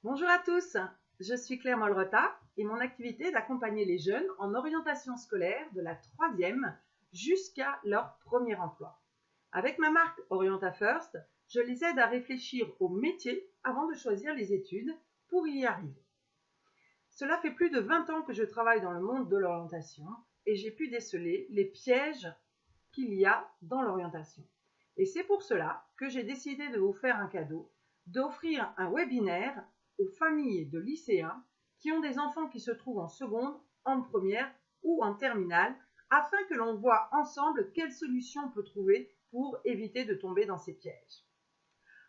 Bonjour à tous, je suis Claire Molreta et mon activité est d'accompagner les jeunes en orientation scolaire de la 3e jusqu'à leur premier emploi. Avec ma marque Orienta First, je les aide à réfléchir au métier avant de choisir les études pour y arriver. Cela fait plus de 20 ans que je travaille dans le monde de l'orientation et j'ai pu déceler les pièges qu'il y a dans l'orientation. Et c'est pour cela que j'ai décidé de vous faire un cadeau, d'offrir un webinaire aux familles de lycéens qui ont des enfants qui se trouvent en seconde, en première ou en terminale, afin que l'on voit ensemble quelles solutions on peut trouver pour éviter de tomber dans ces pièges.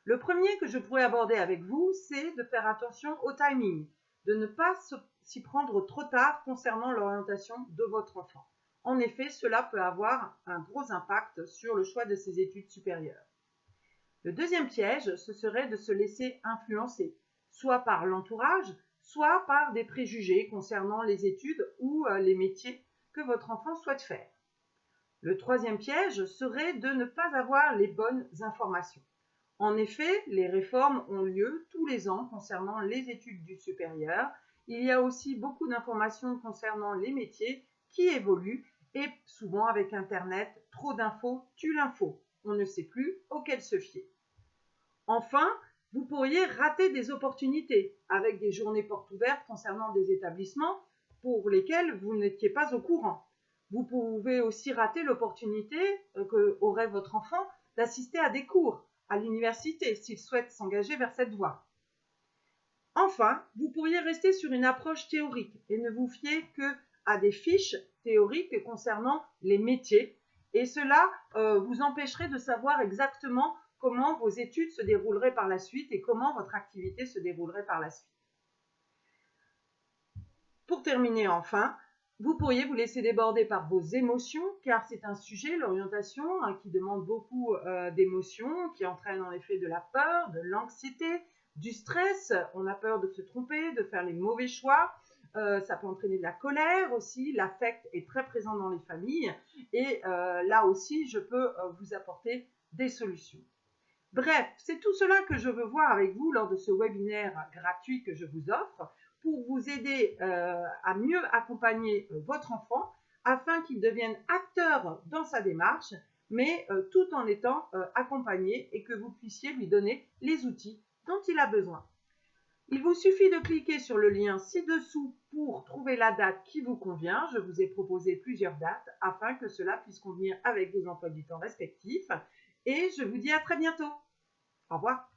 Le premier que je pourrais aborder avec vous, c'est de faire attention au timing, de ne pas s'y prendre trop tard concernant l'orientation de votre enfant. En effet, cela peut avoir un gros impact sur le choix de ses études supérieures. Le deuxième piège, ce serait de se laisser influencer, soit par l'entourage, soit par des préjugés concernant les études ou les métiers que votre enfant souhaite faire. Le troisième piège serait de ne pas avoir les bonnes informations. En effet, les réformes ont lieu tous les ans concernant les études du supérieur. Il y a aussi beaucoup d'informations concernant les métiers qui évoluent et souvent avec Internet, trop d'infos tue l'info. On ne sait plus auquel se fier. Enfin, vous pourriez rater des opportunités avec des journées portes ouvertes concernant des établissements pour lesquels vous n'étiez pas au courant. Vous pouvez aussi rater l'opportunité qu'aurait votre enfant d'assister à des cours à l'université s'il souhaite s'engager vers cette voie. Enfin, vous pourriez rester sur une approche théorique et ne vous fier qu'à des fiches théoriques concernant les métiers et cela vous empêcherait de savoir exactement comment vos études se dérouleraient par la suite et comment votre activité se déroulerait par la suite. Pour terminer enfin, vous pourriez vous laisser déborder par vos émotions, car c'est un sujet, l'orientation, qui demande beaucoup d'émotions, qui entraîne en effet de la peur, de l'anxiété, du stress. On a peur de se tromper, de faire les mauvais choix. Ça peut entraîner de la colère aussi. L'affect est très présent dans les familles. Et là aussi, je peux vous apporter des solutions. Bref, c'est tout cela que je veux voir avec vous lors de ce webinaire gratuit que je vous offre pour vous aider à mieux accompagner votre enfant afin qu'il devienne acteur dans sa démarche, mais tout en étant accompagné et que vous puissiez lui donner les outils dont il a besoin. Il vous suffit de cliquer sur le lien ci-dessous pour trouver la date qui vous convient. Je vous ai proposé plusieurs dates afin que cela puisse convenir avec vos emplois du temps respectifs. Et je vous dis à très bientôt. Au revoir.